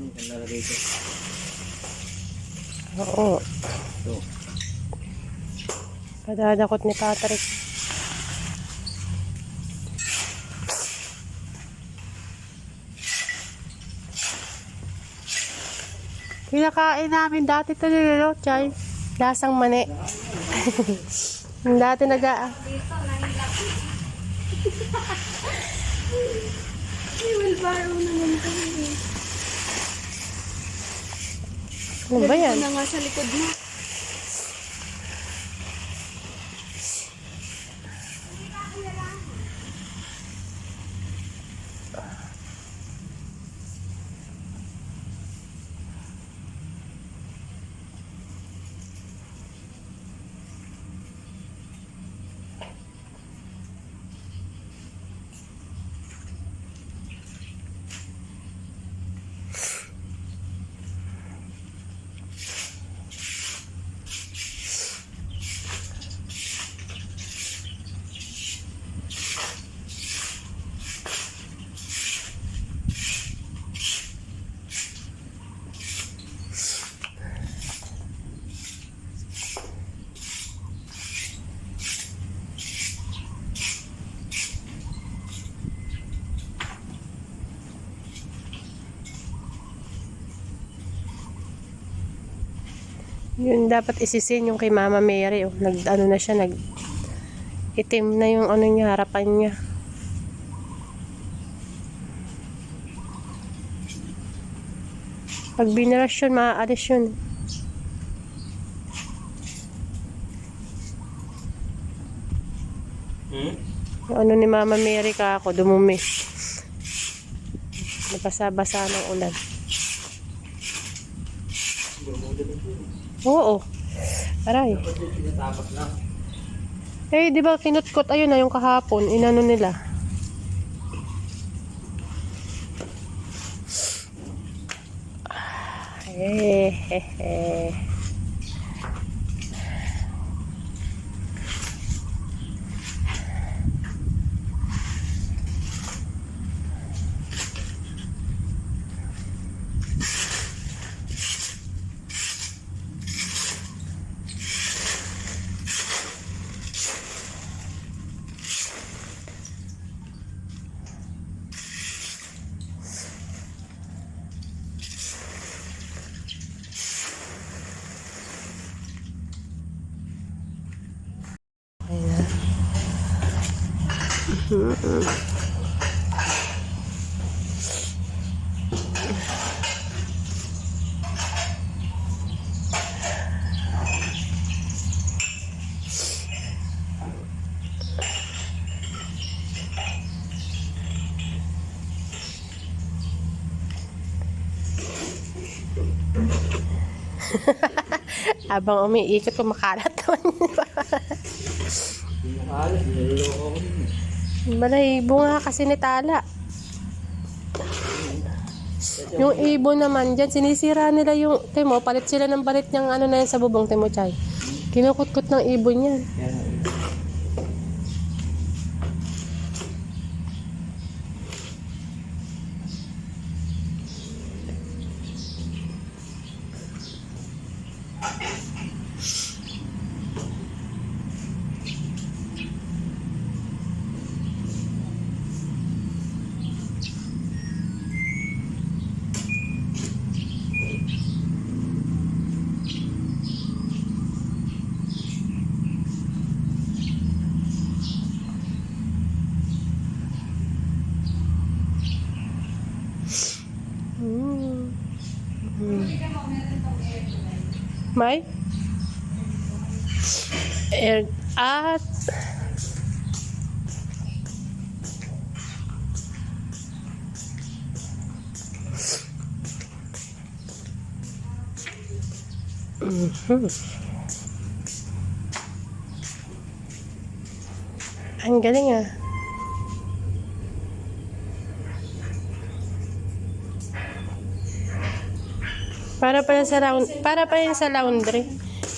Saan lalagay ito? Oo. Ito. Padadakot ni Patrick. Pinakain namin dati ito nilo, Chay. Lasang mani. Dati naga... May wheelbarrow na ganito. Ano ba yan? Na nga sa likod mo. Yun dapat isisin yung kay Mama Mary. Oh. Ano na siya, itim na yung ano niya, harapan niya. Pag binarush yun, maaalis yun. Yung ano ni Mama Mary ka ako, dumumi. Nabasa-basa ng ulan. Oo. Aray. Eh, di ba kinutkot ayun na yung kahapon, inano nila. Hehehe. Habang umiikot, kumakalat naman. Pinakalat, niloloko ko yun. Balahibo nga kasi ni Tala. Yung ibon naman dyan, sinisira nila yung, timo, palit sila ng palit niyang ano na yan sa bubong, timo, Chay. Kinukutkot ng ibon yan. May? At ang galing ah. Para pa yan sa laundry.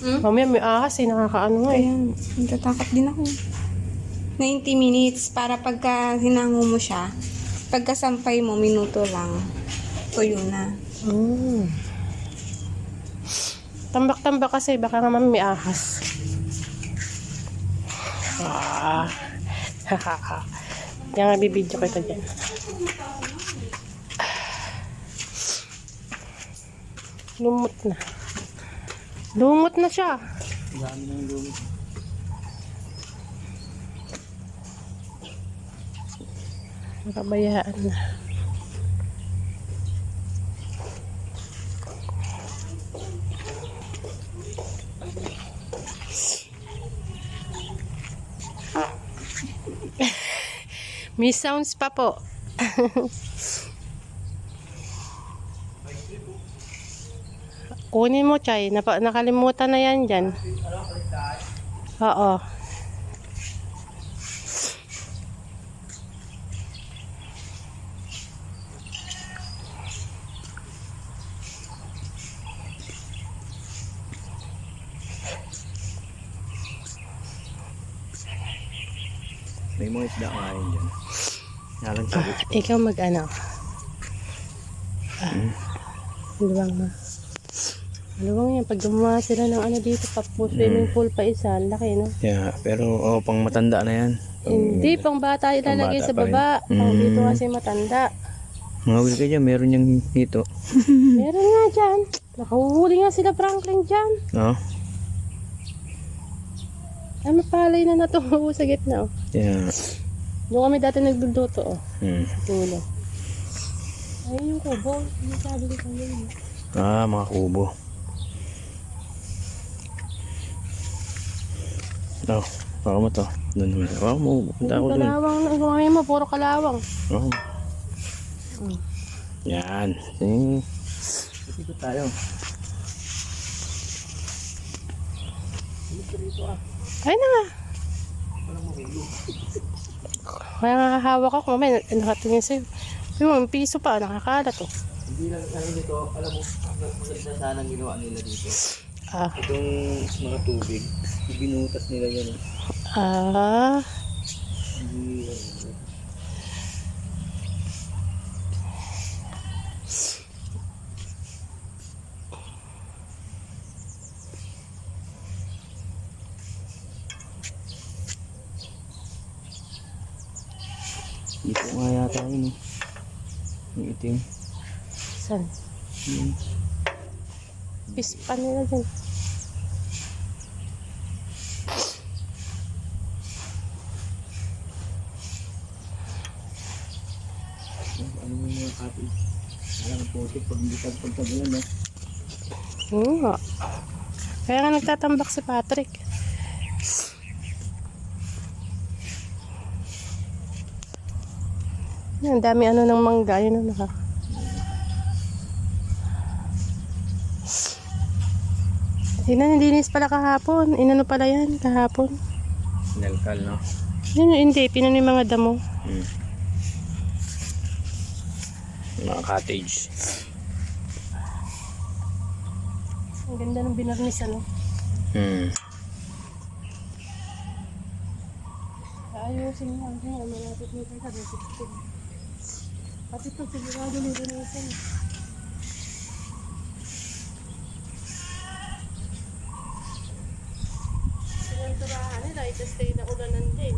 Mamaya may ahas eh, nakakaano nga eh. Ayan, natatakot din ako. 90 minutes para pagka hinango mo siya, pagkasampay mo, minuto lang. Tuyo na. Tambak-tambak kasi, baka nga may ahas. Kaya nga bibidyo kita dyan. Lumot na. Lumot na siya. Dami ng lumit. Nakabayaan na. May sounds pa po. Kunin mo, Chay. Nakalimutan na yan dyan. Oo. May mga isda nga rin dyan. Nalang sabi ko. Ikaw mag-ano. Maluwang na. Maluwang yan. Pag gumawa sila ng ano dito, swimming pool pa isa. Laki, no? Yeah, pero pang matanda na yan. Hindi, pang bata ilalagay Pang bata sa pa rin. baba. Pang dito kasi matanda. Mga ka dyan, meron yung hito. Meron nga dyan. Nakahuhuli nga sila Franklin dyan. No? Ay, mapalay na natungo sa gitna, oh. Yeah. Doon kami dati nagluluto, oh. Hmm. Tulo. Ay, yung kubo. Yung sabi ko kanina. Ah, mga kubo. Oh, baka mo to. Doon mo. Baka mo. Punta ako doon. Kalawang na. Ngayon mo, puro kalawang. Oh. Yan. Eh. Dito tayo. Ay na nga. Kaya nga hawak ako. Mamaya, nakatingin sa'yo. Yung piso pa, nakakalat, oh. Hindi lang ano dito, alam mo, maganda sana ang ginawa nila dito. Ah. Itong mga tubig, ibinutas nila yan. Ah. Hindi, dito nga yata yun, yung itim. Saan? Pispan nila dyan. Ano mo yung mga kapit? Alam ang putik pag hindi pagpagkagulan, no? Oo nga. Kaya nga nagtatambak si Patrick. Yan, dami ano ng mangga. Yun ang naka. Dinis pala kahapon. Inano pala yan kahapon. Sinalkal, no? Yun, hindi. Pinano yung mga damo. Mga cottage. Ang ganda ng binarnis, ano? Ayusin mo. Ang malapit nito sa resiptin. Pati ito, sigurado nilinisan. Sinanturahan nila, ito-stay na ulanan din.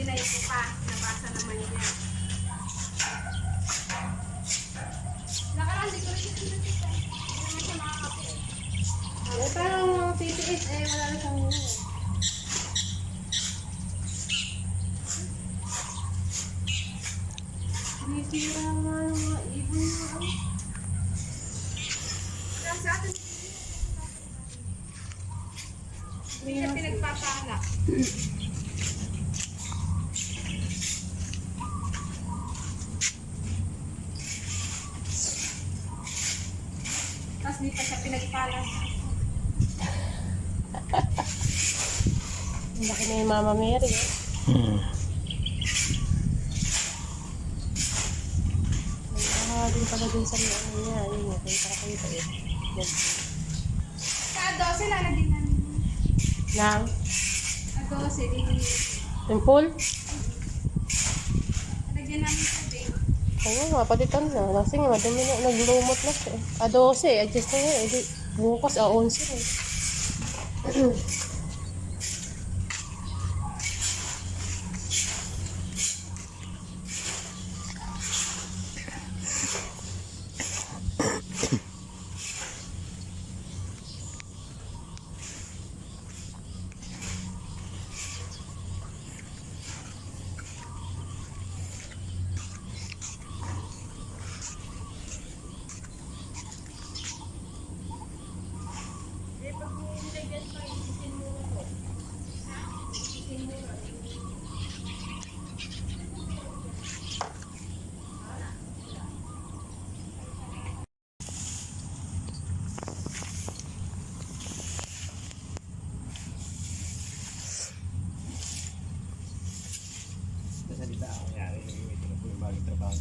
dinay ko pa. Nabasa naman niya. Nakaraan, di ko rin siya sinasita. Hindi naman siya makakapit. Parang mga PPS, wala na siyang sinisira nga yung mga ibon niya. Kaya sa atin, hindi siya pinagpapaanak. Tapos di pa siya pinagpalas. Ang laki na yung Mama Mary. Din pala din sa mga ano niya. Yun nga, kaya kita eh. Sa 12, lalagyan namin. Lang? Sa 12, din. Temple? Lalagyan namin sa bed. Oo nga, patitan na. Kasi nga, madami na, naglumot na siya. 12, adjust na nga. Eh. Bukas, 11 eh. Nasalita ako nangyari. Ito na po yung bagong trabaho.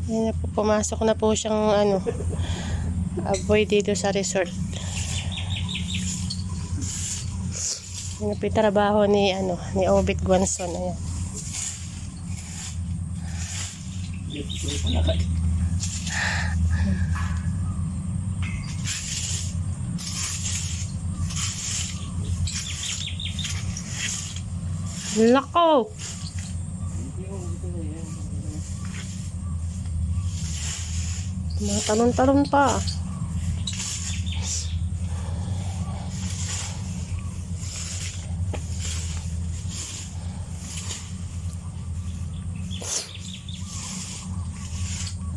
Yan na po, pumasok na po siyang ano, boy dito sa resort. Yan na po yung trabaho ni, ano, ni Obit Guanzon. Ayan. Lako! Matalon-talon pa.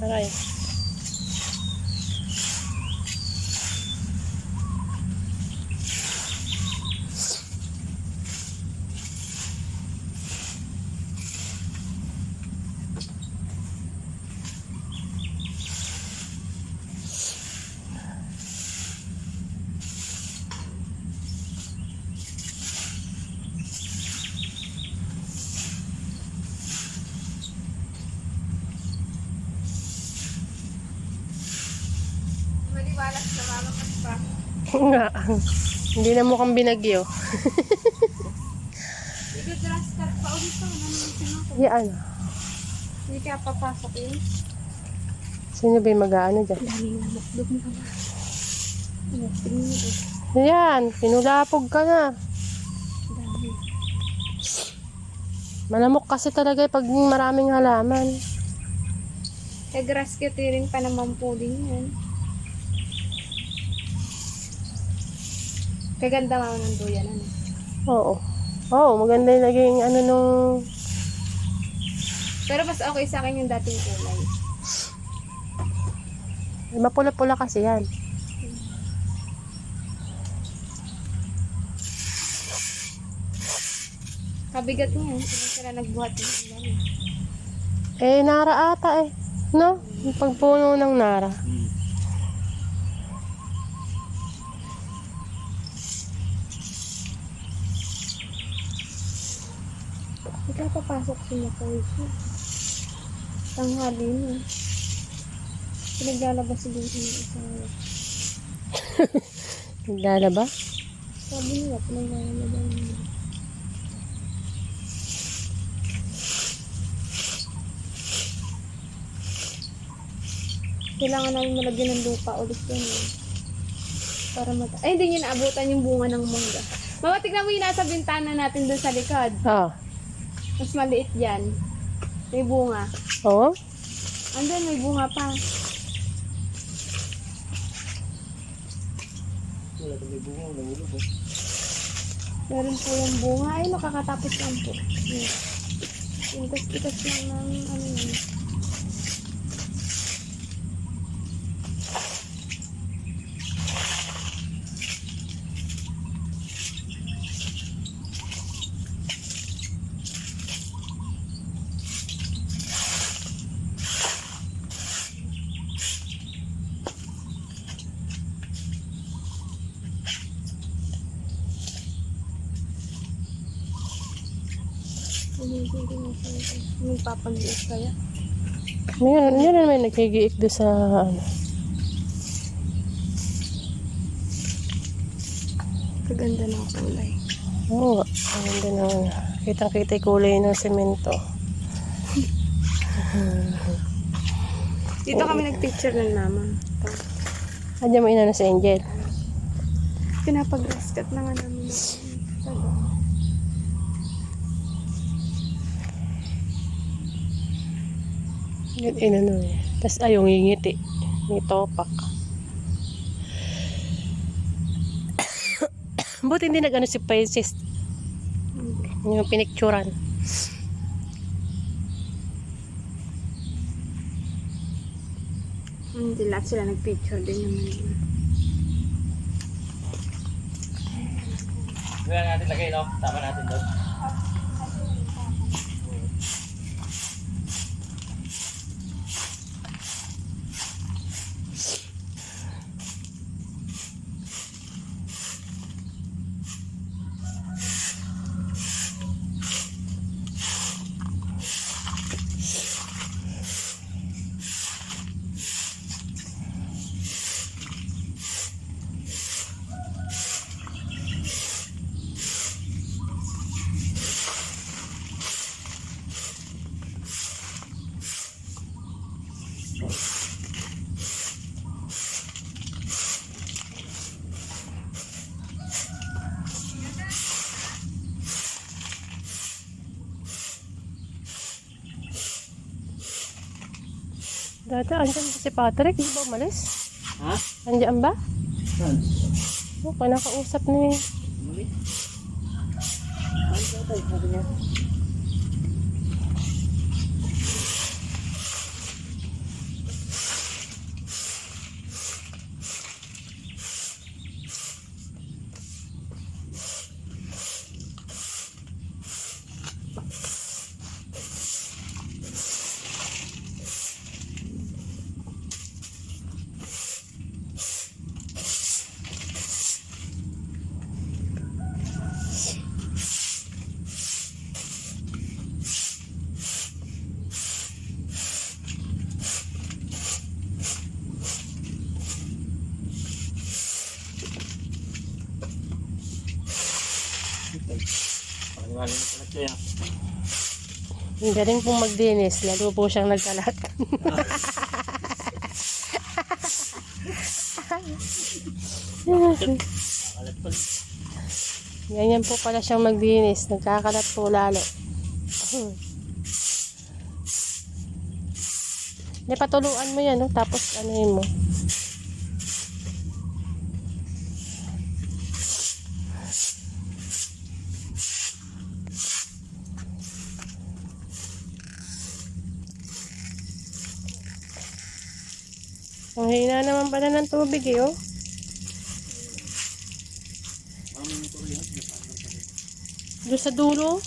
Aray. Maliwalas na mamakas pa. Nga. Hindi na mukhang binagyo. I-grass cut pa ulit pa. Yan. Hindi kaya papasok yun. Sino ba yung mag-ano dyan? Dami na makdog na ba? Tingin mo eh. Yan. Pinulapog ka na. Dami. Malamok kasi talaga pag maraming halaman. Eh, grass cutting pa naman po din yan. Kaganda nga ng duyan, ano? Oo. Oo, maganda yung naging ano nung... Pero mas okay sa akin yung dating kulay. Mapula-pula kasi yan. Kabigat nga, hindi sila nagbuhat ng ilan. Eh, nara ata eh. No? Yung pagpuno ng nara. Hindi ka papasok siya po ito. Tanghali mo. Pinaglalabas siguro yung isang... Naglalaba? Sabi nila, pinaglalabas nila. Kailangan namin malagyan ng lupa ulit yan eh. Para ay, hindi niya naabutan yung bunga ng mangga. Mama, tignan mo yung nasa bintana natin doon sa likod. Ah. Mas maliit yan. May bunga. Oo? Andun, may bunga pa. Wala kang may bunga, nahulog oh. Meron po yung bunga. Ay, makakatapos lang po. Yung tas-itas lang ng ano yun. Magpapag-iit kaya. Yun naman naghigiik doon sa ano. Kaganda ng kulay. Oo, ang ganda ng kitang-kita yung kulay ng semento. Dito kami nagpicture ng mama. Andiyan mo inano si Angel. Pinapag-rescut na nga namin. Yun inano eh. Tapos ayong ngingiti. May topak. Buti hindi nag-ano si Princess. Yung pinicturan. Hindi lahat sila nagpicture din naman. Wala natin lagay, no? Tama natin doon. Dati, andyan ba si Patrick? Di ba umalis? Ha? Andyan ba? Saan? Oh, panakausap ni... Mali? Saan siya tayo? Sabi niya. Paniwala na pala siya. Ang galing pong magdinis. Lalo po siyang nagkalat. Alat pala. Ganyan po pala siyang magdinis. Nagkakalat po lalo. Hindi, patuluan mo yan, no? Tapos ano yun mo. Ang hina naman pala ng tubig eh, oh. Doon sa dulo.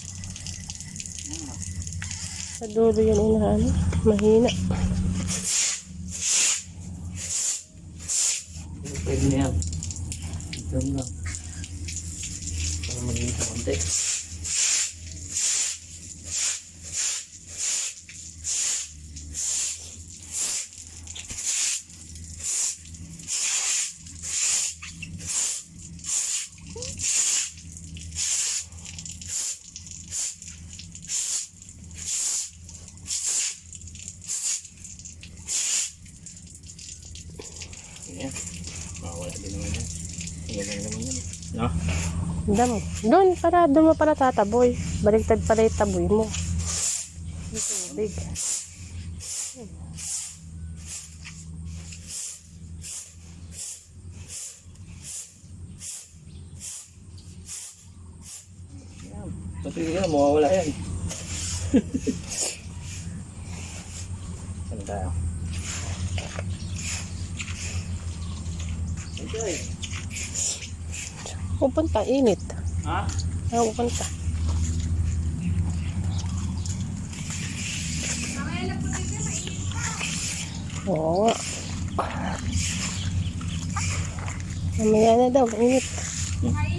Sa dulo yun inaano. Mahina. Pwede na yan. Ito lang. Para maging sa konti. Yan. Mawala din naman yan. Damo. Doon mo pala tataboy. Baligtad pala yung taboy mo. Yung tubig. Pati yan, mawawala yan. Saan tayo? Okay. Pupunta, init. Ha? Pupunta. Oo nga. Mamaya na daw, init.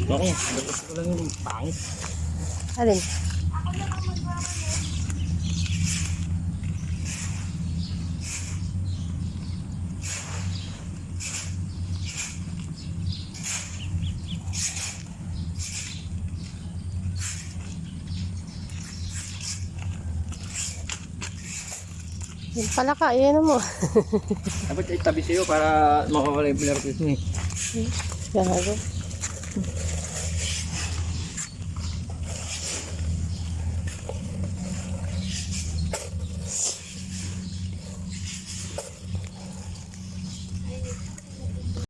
Okay, gusto ko lang yung pangit. Alin? Yung palaka, yan mo. Dapat itabi sa'yo para makawala yung pinarapis mo eh. Gago.